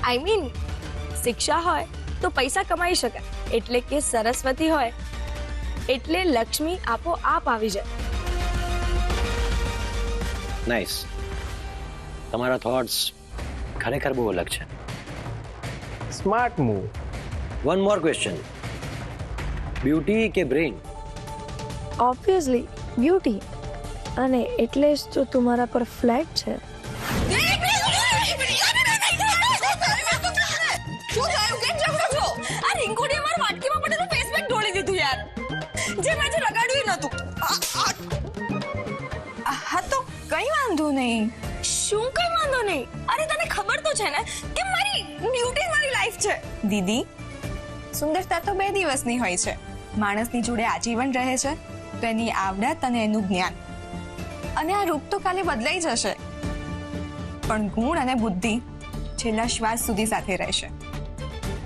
I mean શિક્ષા હોય તો પૈસા કમાઈ શકાય, એટલે કે સરસ્વતી હોય એટલે લક્ષ્મી આપોઆપ આવી જાય. નાઇસ. તમારા થોટ્સ ખરેખર બહુ અલગ છે. Smart move. One more question, beauty કે બ્રેઇન? ઓબ્વિયસલી બ્યુટી, અને એટલે જ તો તમારા પર ફ્લેટ છે. હા તો કઈ વાંધો નહીં. શું કઈ વાંધો નહીં? અરે તને ખબર તો છે ને કે મારી બ્યુટી મારી લાઈફ છે. દીદી, સુંદરતા તો 2 દિવસની હોય છે. માણસની જોડે આજીવન રહે છે તો એની આવડત અને એનું જ્ઞાન, અને આ રૂપ તો કાલે બદલાઈ જશે, પણ ગુણ અને બુદ્ધિ છેલ્લા શ્વાસ સુધી સાથે રહેશે.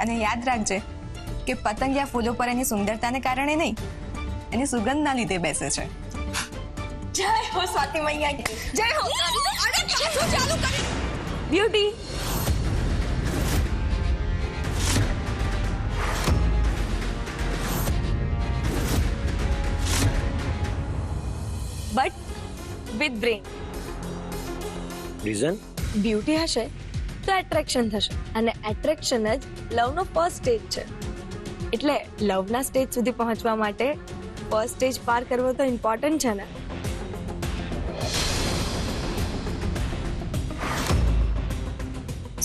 અને યાદ રાખજે કે પતંગિયા ફૂલો પર એની સુંદરતાને કારણે નહીં, એની સુગંધના લીધે બેસે છે. જય હો સ્વાતિ મૈયા, જય હો. અરે ચાલુ કરી beauty. But with brain. Reason? Beauty હશે તો એટ્રેક્શન થશે, અને એટ્રેક્શન જ લવનો ફર્સ્ટ સ્ટેજ છે. એટલે લવના સ્ટેજ સુધી પહોંચવા માટે ફર્સ્ટ સ્ટેજ પાર કરવો તો ઇમ્પોર્ટન્ટ છે ને.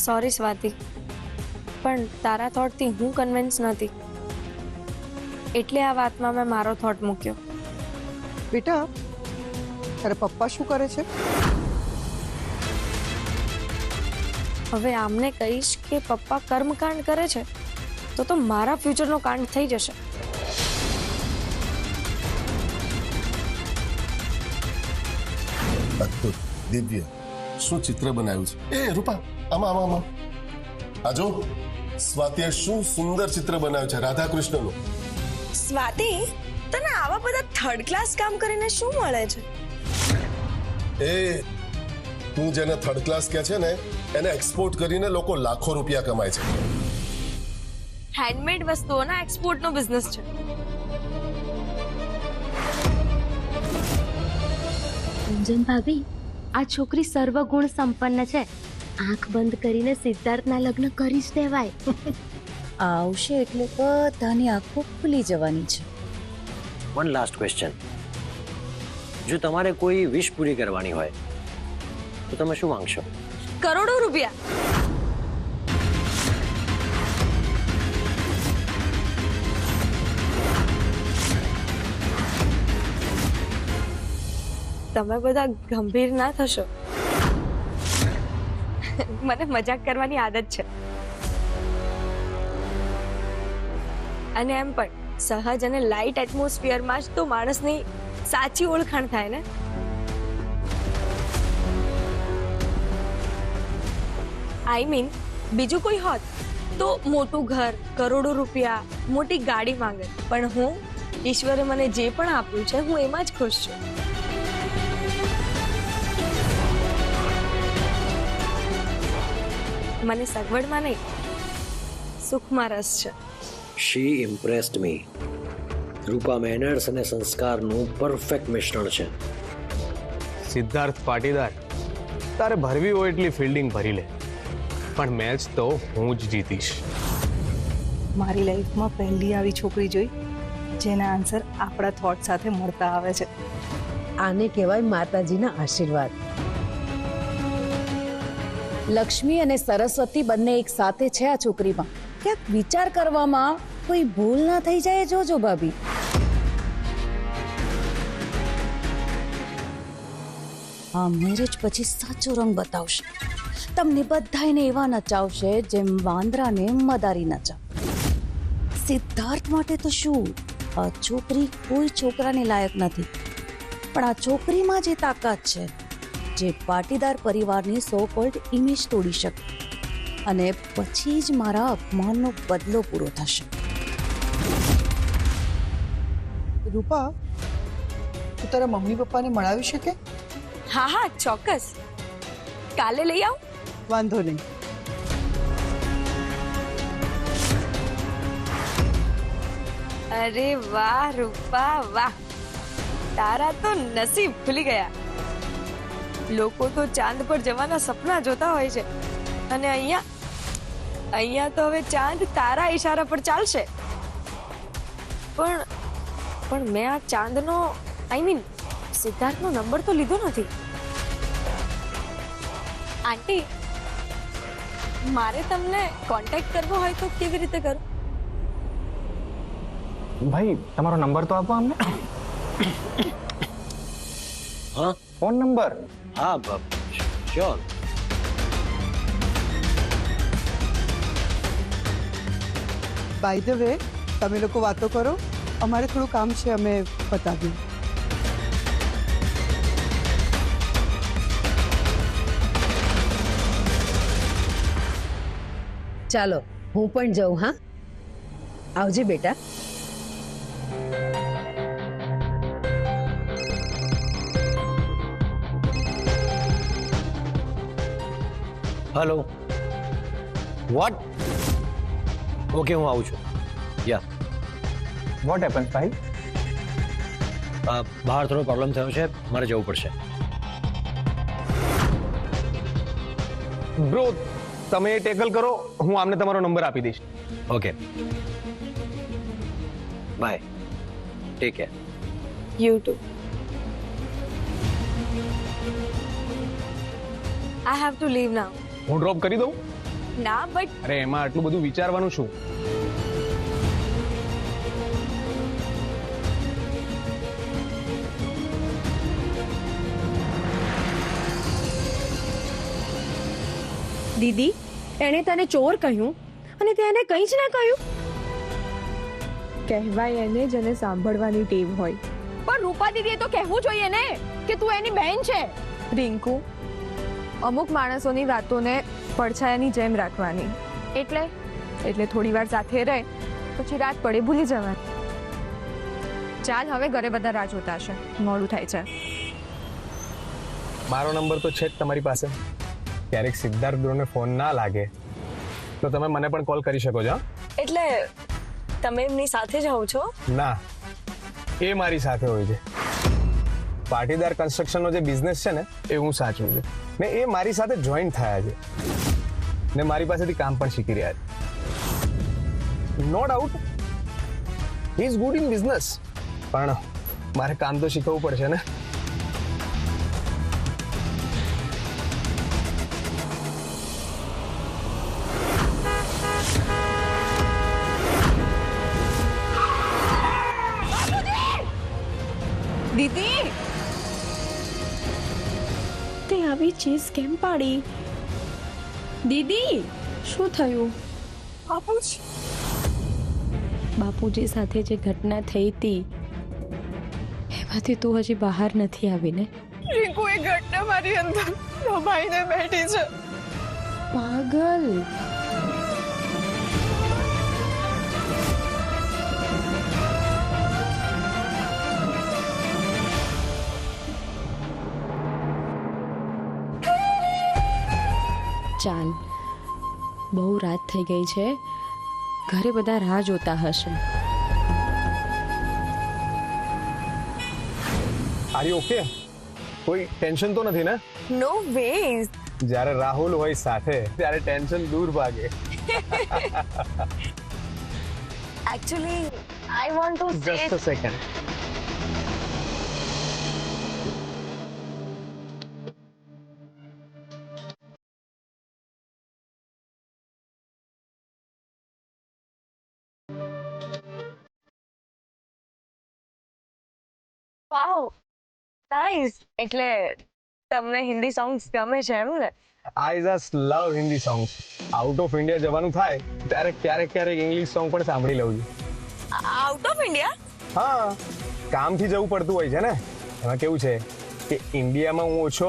સોરી સ્વાતિ, પણ તારા થોટથી હું કન્વિન્સ નથી, એટલે આ વાતમાં મેં મારો થોટ મૂક્યો. બેટા, તારા પપ્પા શું કરે છે? હવે આમને કહીશ કે પપ્પા કર્મકાંડ કરે છે તો મારા ફ્યુચરનો કાંડ થઈ જશે. અદ્ભુત, દિવ્ય, શું ચિત્ર બનાવ્યું છે. એ રૂપા, આમાં આ જો, સ્વાતિએ શું સુંદર ચિત્ર બનાવ્યું છે રાધા કૃષ્ણનું. સ્વાતિ, તને આવા બધા થર્ડ ક્લાસ કામ કરીને શું મળે છે? એ તું જેને થર્ડ ક્લાસ કહે છે ને, એને એક્સપોર્ટ કરીને લોકો લાખો રૂપિયા કમાય છે. હેન્ડમેડ વસ્તુઓના એક્સપોર્ટનો બિઝનેસ છે. અંજન ભાભી, આ છોકરી સર્વગુણ સંપન્ન છે. આંખ બંધ કરીને સિદ્ધાર્થના લગ્ન કરી જ દેવાય. આવશે એટલે બધાની આંખો ખુલી જવાની છે. વન લાસ્ટ ક્વેશ્ચન, જો તમારે કોઈ વિશ પૂરી કરવાની હોય તો તમે શું માંગશો? કરોડો રૂપિયા. તમે બધા ગંભીર ના થશો, મને મજાક કરવાની આદત છે. અને એમ પણ સહજ અને લાઇટ એટમોસ્ફિયરમાં જ તો માણસની સાચી ઓળખાણ થાય ને. આઈ મીન બીજું કોઈ હોત તો મોટું ઘર, કરોડો રૂપિયા, મોટી ગાડી માંગે, પણ હું ઈશ્વરે મને જે પણ આપ્યું છે હું એમાં જ ખુશ છું. મને સગવડમાં નહીં, સુખમાં રસ છે. શી ઇમ્પ્રેસ્ડ મી. રૂપા મેનર્સ અને સંસ્કારનું પરફેક્ટ મિશ્રણ છે. સિદ્ધાર્થ પાટીદાર, તારે ભરવી હોય એટલી ફિલ્ડિંગ ભરી લે, પણ મેચ તો હું જ જીતીશ. મારી લાઈફમાં પહેલી આવી છોકરી જોઈ જેના આન્સર આપણા થોટ સાથે મળતા આવે છે. આને કહેવાય માતાજીના આશીર્વાદ. લક્ષ્મી અને સરસ્વતી બંને એક સાથે છે આ છોકરીમાં. ક્યાંક વિચાર કરવામાં કોઈ ભૂલ ના થઈ જાય, જોજો ભાભી. આ મેરેજ પછી સાચો રંગ બતાવશે. તમને બધાને એવા નચાવશે જેમ વાંદરાને મદારી નચાવ. સિદ્ધાર્થ માટે તો શું, આ છોકરી કોઈ છોકરાને લાયક નથી, પણ આ છોકરીમાં જે તાકાત છે જે પાટીદાર પરિવારની સો કોલ્ડ ઇમેજ તોડી શકે, અને પછી જ મારા અપમાનનો બદલો પૂરો થશે. રૂપા, તું તારા મમ્મી પપ્પાને મળાવી શકે? હા હા ચોક્કસ, કાલે લઈ આવું. વાંધો નહીં. અરે વાહ રૂપા વાહ, તારા તો નસીબ ખુલી ગયા. લોકો તો ચાંદ પર જવાના સપના જોતા હોય છે, અને અહીંયા તો હવે ચાંદ તારા ઈશારા પર ચાલશે. પણ મેં આ ચાંદનો સિદ્ધાર્થનો નંબર તો લીધો નથી. આંટી, મારે તમને કોન્ટેક્ટ કરવો હોય તો કેવી રીતે કરું? ભાઈ તમારો નંબર તો આપો અમને. હા ફોન નંબર? હા શ્યોર. બાય ધ વે, તમે લોકો વાતો કરો, અમારે થોડું કામ છે, અમે બતાવ્યું. ચાલો હું પણ જાઉં. હા, આવજે બેટા. Hello, vote? ઓકે, હું આવું છું. યા, વોટ હેપન્સ ભાઈ? બહાર થોડો પ્રોબ્લેમ થયો છે, મારે જવું પડશે. બ્રો, તમે ટેકલ કરો, હું આમને તમારો નંબર આપી દઈશ. Okay, bye, take care. You too. I have to leave now. હું ડ્રોપ કરી દઉં? ના, બટ અરે એમાં આટલું બધું વિચારવાનું શું? દીદી, એણે તને ચોર કહ્યું અને તેને કંઈ જ ના કહ્યું. કહેવાય એને જેને સાંભળવાની ટેવ હોય. પણ રૂપા દીદીએ તો કહેવું જોઈએ ને કે તું એની બહેન છે. રિંકુ, અમુક માણસોની વાતોને પડછાયાની જેમ રાખવાની. એટલે થોડી વાર સાથે રહે, પછી રાત પડે ભૂલી જવાની. ચાલ, હવે ઘરે બધા રાહ જોતા હશે, મોડું થાય છે. મારો નંબર તો છે જ તમારી પાસે. ક્યારેક સિદ્ધાર્થ બ્રોને ફોન ના લાગે તો તમે મને પણ કોલ કરી શકો છો. એટલે તમે એમની સાથે જ આવો છો? ના, એ મારી સાથે હોય છે. પાટીદાર કન્સ્ટ્રક્શનનો જે બિઝનેસ છે ને, એ હું સાચવું છું, ને એ મારી સાથે જોઈન્ટ થયા છે, ને મારી પાસેથી કામ પણ શીખી રહ્યા છે. No doubt he is good in business, પણ મારે કામ તો શીખવવું પડશે ને. દીદી, તે આવી ચીઝ કેમ પાડી? દીદી, શું થયું? બાપુજી સાથે જે ઘટના થઈ હતી એમાંથી તું હજી બહાર નથી આવીને. રિંકુ, એ ઘટના મારી અંદર દબાઈને બેઠી છે. પાગલ. ચાલ, બહુ રાત થઈ ગઈ છે, ઘરે બધા રાહ જોતા હશે. Are you okay? કોઈ ટેન્શન તો નથી ને? નો વેઝ. જ્યારે રાહુલ હોય સાથે ત્યારે ટેન્શન દૂર ભાગે. Actually, I want to say... Just a second. Wow, nice. એટલે તમને હિન્દી સોંગ્સ ગમે છે એમ ને? I just love Hindi songs. Out of India જવાનું થાય ત્યારે ક્યારેક ઇંગ્લિશ સોંગ પણ સાંભળી લઉં છું. Out of India? હા, કામથી જવું પડતું હોય છે ને. એમાં કેવું છે કે ઇન્ડિયામાં હું ઓછો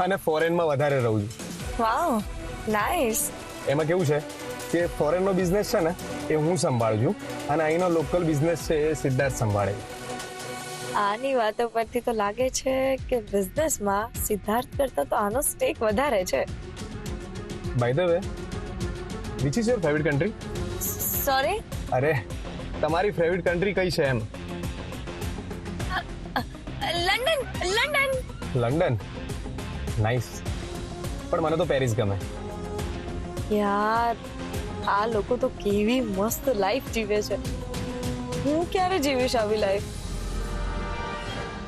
અને ફોરેનમાં વધારે રહું છું. વાવ, નાઇસ. એમાં કેવું છે કે ફોરેનનો બિઝનેસ છે ને એ હું સંભાળું છું અને અહીંનો લોકલ બિઝનેસ છે એ સિદ્ધાર્થ સંભાળે છે. આની વાતો પરથી તો લાગે છે કે બિઝનેસમાં સિદ્ધાર્થ કરતા તો આનો સ્ટેક વધારે છે. By the way, which is your favourite country? Sorry, અરે તમારી ફેવરિટ કન્ટ્રી કઈ છે એમ? લંડન. લંડન. London, nice. પણ મને તો પેરિસ ગમે. યાર, આ લોકો તો કેવી મસ્ત લાઈફ જીવે છે. હું ક્યારે જીવીશ આવી લાઈફ?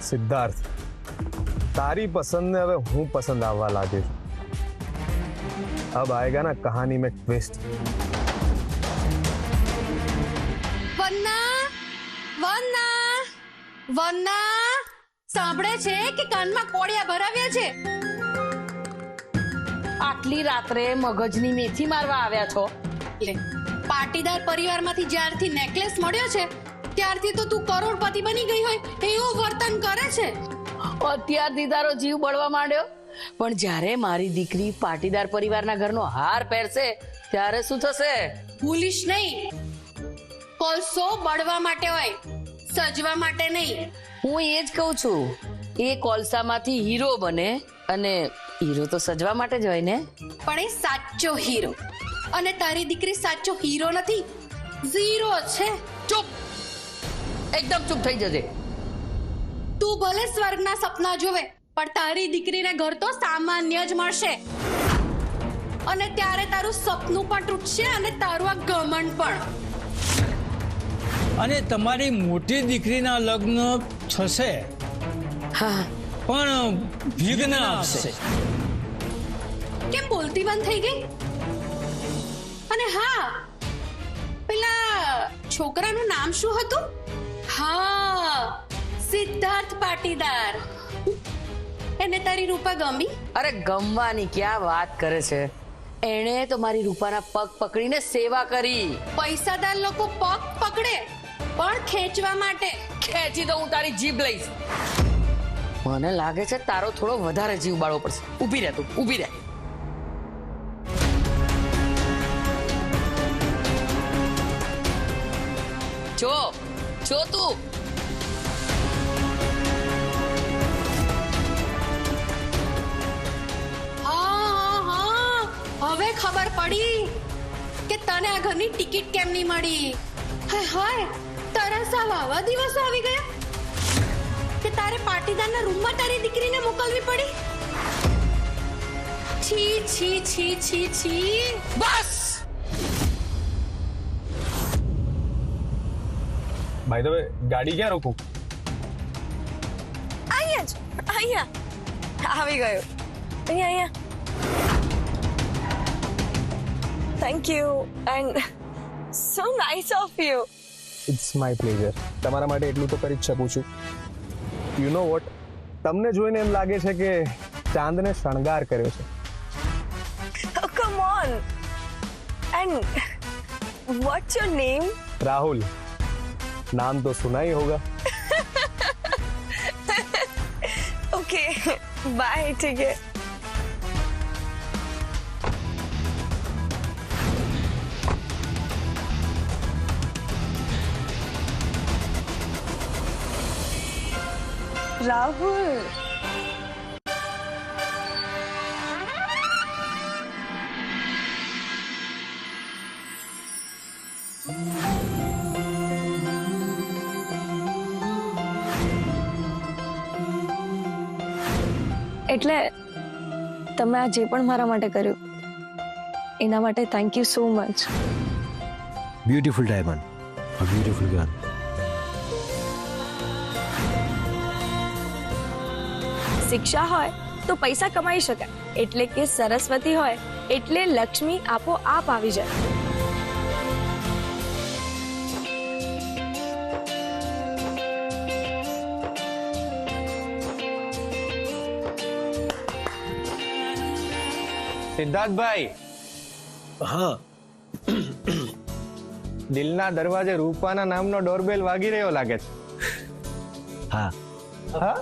સિદ્ધાર્થ, તારી પસંદ ને હવે હું પસંદ આવવા લાગ્યો છું. अब आएगा ना कहानी में ट्विस्ट. વન્ના, વન્ના, વન્ના, સાંભળે છે કે કાનમાં કોળિયા ભરાવ્યા છે? આટલી રાત્રે મગજની મેથી મારવા આવ્યા છો? લે, પાટીદાર પરિવારમાંથી જ્યારથી નેકલેસ મળ્યો છે ત્યારથી તો તું કરોડપતિ બની ગઈ હોય એવું વર્તન કરે છે. અત્યારથી તારો જીવ બળવા માંડ્યો, પણ જ્યારે મારી દીકરી પાટીદાર પરિવારના ઘરનો હાર પહેરશે ત્યારે શું થશે? ભૂલીશ નહીં, કોલસો બળવા માટે હોય, સજવા માટે નહીં. હું એ જ કહું છું, એ કોલસામાંથી હીરો બને, અને હીરો તો સજવા માટે જ હોય ને. પણ એ સાચો હીરો, અને તારી દીકરી સાચો હીરો નથી, ઝીરો છે. ચૂપ, એકદમ ચૂપ થઈ જજે. તું ભલે સ્વર્ગના સપના જોવે, પણ તારી દીકરીને ઘર તો સામાન્ય જ મળશે, અને ત્યારે તારું સપનું પણ તૂટશે અને તારું આ ઘમંડ પણ. અને તમારી મોટી દીકરીના લગ્ન થશે, હા, પણ વિઘ્ન આવશે. કેમ બોલતી બંધ થઈ ગઈ? અને હા, પેલા છોકરાનું નામ શું હતું? હા, સિદ્ધાર્થ પાટીદાર. એને તારી રૂપા ગમી? અરે ગમવાની ક્યાં વાત કરે છે, એણે તો મારી રૂપાના પગ પકડીને સેવા કરી. પૈસાદાર લોકો પગ પકડે, પણ ખેંચવા માટે. ખેંચી તો હું તારી જીભ લઈશ. મને લાગે છે તારો થોડો વધારે જીવ બાળવો પડશે. ઊભી રહે તું, ઊભી રહે. જો જો તું. હવે ખબર પડી કે તને આ ઘરની ટિકિટ કેમ નહીં મળી. હાય, તારા સાવ આવા દિવસો આવી ગયા કે તારે પાટીદારના રૂમમાં તારી દીકરીને મોકલવી પડી. છી છી છી છી છી. બસ. બાય ધ વે, ગાડી ક્યાં રોકું? અહીંયા જ, અહીંયા આવી ગયો. અહીંયા. Thank you and so nice of you. It's my pleasure. તમારા માટે એટલું તો કરી જ શકું છું. યુ નો વોટ, તમને જોઈને એમ લાગે છે કે ચાંદને શણગાર કર્યો છે. Oh, come on. And what's your name? Rahul. नाम तो सुना ही होगा. Okay, bye. ठीक है. राहुल. એટલે તમે આ જે પણ મારા માટે કર્યું એના માટે thank you so much. Beautiful diamond, a beautiful girl. શિક્ષા હોય તો પૈસા કમાઈ શકાય, એટલે કે સરસ્વતી હોય એટલે લક્ષ્મી આપોઆપ આવી જાય. સિદ્ધાર્થભાઈ. હા. દિલના દરવાજે રૂપાના નામનો ડોરબેલ વાગી રહ્યો લાગે છે. હા. હા?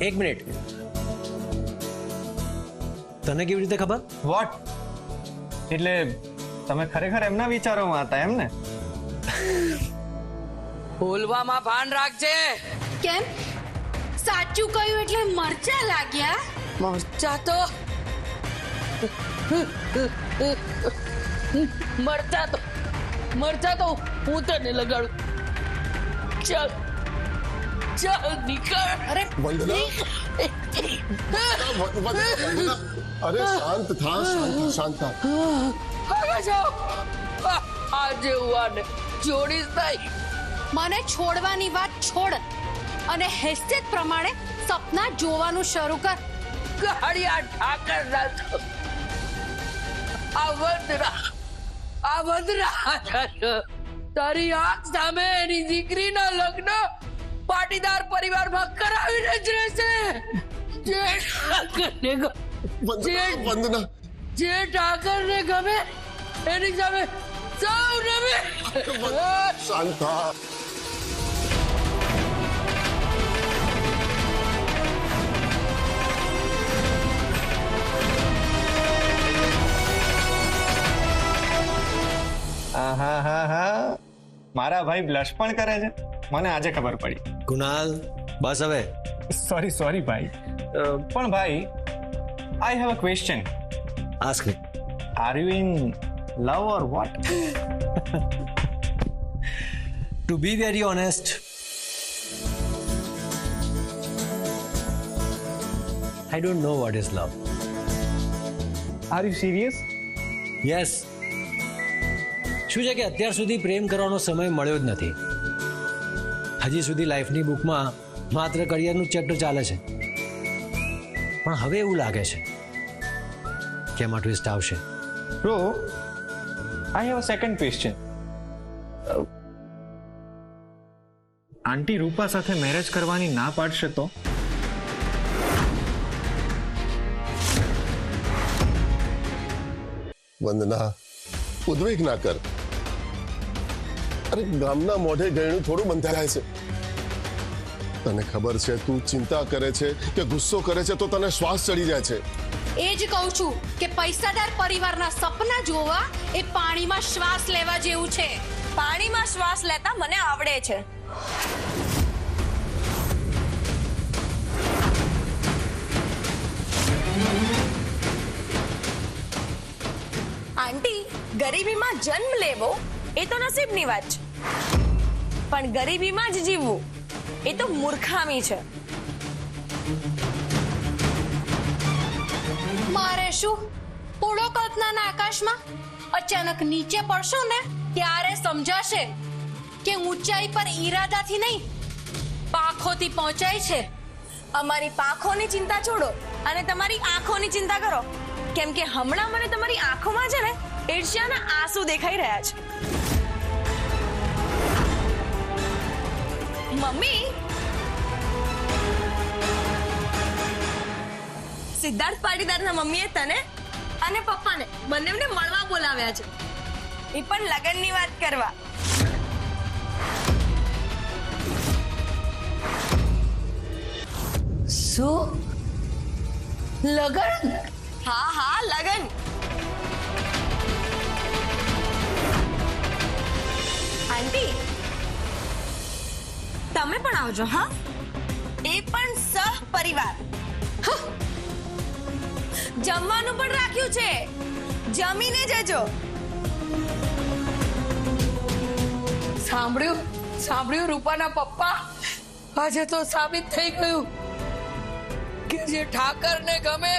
એક મિનિટ. તને કેવી રીતે ખબર? વોટ? એટલે તમે ખરેખર એમના વિચારોમાં હતા એમ ને? બોલવામાં ભાન રાખજે. કેમ સાચું કહ્યું એટલે મરચા લાગ્યા? મરચા તો મરચા તો હું તને લગાડું. ચાલ ચાલ નીકળ. અરે વંદના વંદના, અરે શાંત થા, શાંત થા. આગળ જાઓ. આજે હું આને જોડીશ નહીં. મને છોડવાની વાત છોડ અને હેસિયત પ્રમાણે સપના જોવાનું શરૂ કર. ગાડિયા ઠાકર ના છો. આ વંદના તારી આંખ સામે એની દીકરીના લગ્ન પાટીદાર પરિવારમાં કરાવીને જ રહેશે. જે ઠાકરને ગમે એની સામે સૌ નમે. શાંત થા. હા, મારા ભાઈ બ્લશ પણ કરે છે, મને આજે ખબર પડી. કુનાલ બસ હવે. સોરી ભાઈ. પણ ભાઈ, I have a question. Ask me. Are you in love or what? To be very honest, I don't know what is love. Are you serious? Yes. શું છે કે અત્યાર સુધી પ્રેમ કરવાનો સમય મળ્યો જ નથી. હજી સુધી લાઈફની બુકમાં માત્ર કરિયરનું ચેપ્ટર ચાલે છે. પણ હવે એવું લાગે છે કે એમાં ટ્વિસ્ટ આવશે. Bro, I have a second question. Aunty Rupa સાથે મેરેજ કરવાની ના પાડશે તો? વંદના, ઉદ્વેગ ના કર. અરે ગામના મોઢે ગયણું થોડું બંધાય છે. તને ખબર છે તું ચિંતા કરે છે કે ગુસ્સો કરે છે તો તને શ્વાસ ચડી જાય છે. એ જ કહું છું કે પૈસાદાર પરિવારના સપના જોવા એ પાણીમાં શ્વાસ લેવા જેવું છે. પાણીમાં શ્વાસ લેતા મને આવડે છે. આંટી, ગરીબીમાં જન્મ લેવો એ તો નસીબની વાત છે, પણ ગરીબીમાં જ જીવવું એ તો મૂર્ખામી છે. મારે શું પૂળો કલ્પનાના આકાશમાં અચાનક નીચે પડશો ને ત્યારે સમજાશે કે ઊંચાઈ પર ઈરાદાથી નહીં પાંખોથી પહોંચાય છે. અમારી પાંખોની ચિંતા છોડો અને તમારી આંખોની ચિંતા કરો, કેમ કે હમણાં મને તમારી આંખોમાં છે ને ઈર્ષ્યાના આંસુ દેખાઈ રહ્યા છે. મમ્મી, સિદ્ધાર્થ પાટીદારના મમ્મીએ તને અને પપ્પાને બંનેને મળવા બોલાવ્યા છે, એ પણ લગ્નની વાત કરવા. શું લગન? હા લગન. આંટી, તમે પણ આવજો. હા, એ પણ સહપરિવાર. જમવાનું પણ રાખ્યું છે, જમીને જજો. સાંભળ્યું રૂપાના પપ્પા? આજે તો સાબિત થઈ ગયું કે જે ઠાકરને ગમે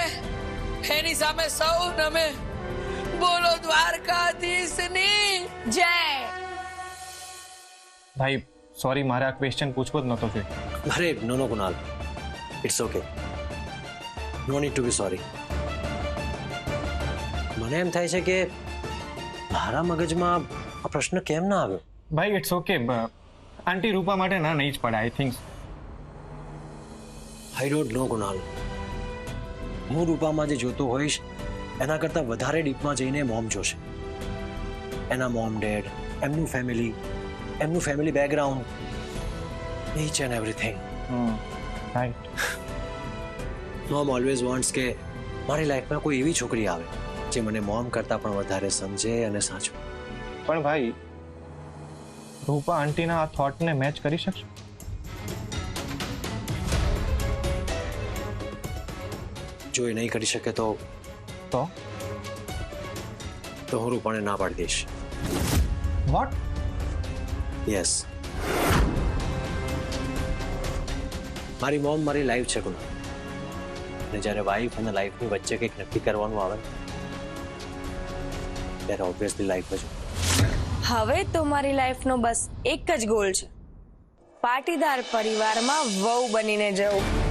એની સામે સૌ નમે. બોલો દ્વારકાધીશની જય. ભાઈ સોરી, મારે આ ક્વેશ્ચન પૂછવો જ નતો જોઈએ. અરે no Kunal, it's okay. No need to be sorry. મને એમ થાય છે કે મારા મગજમાં આ પ્રશ્ન કેમ ના આવ્યો. ભાઈ ઇટ્સ ઓકે. આંટી રૂપા માટે ના નહીં જ પડે. I think I don't know Kunal. હું રૂપામાં જે જોતો હોઈશ એના કરતાં વધારે ડીપમાં જઈને મોમ જોશે. એના મોમ ડેડ, એમનું family background, each and everything. Right. Mom always wants કે મારી લાઈફમાં કોઈ એવી છોકરી આવે જે મને મોમ કરતાં પણ વધારે સમજે અને સાચવે. પણ ભાઈ રૂપા આંટીના આ થોટને મેચ કરી શકશો? જો એ નહીં કરી શકે તો હું રૂપાને ના પાડી દઈશ. વોટ? યસ. મારી મોમ મારી લાઈફ છે કુના, અને જ્યારે વાઈફ અને લાઈફની વચ્ચે કંઈક નક્કી કરવાનું આવે ત્યારે ઓબ્વિયસલી લાઈફ જ. હવે તો મારી લાઈફનો બસ એક જ ગોલ છે, પાટીદાર પરિવારમાં વહુ બનીને જવું.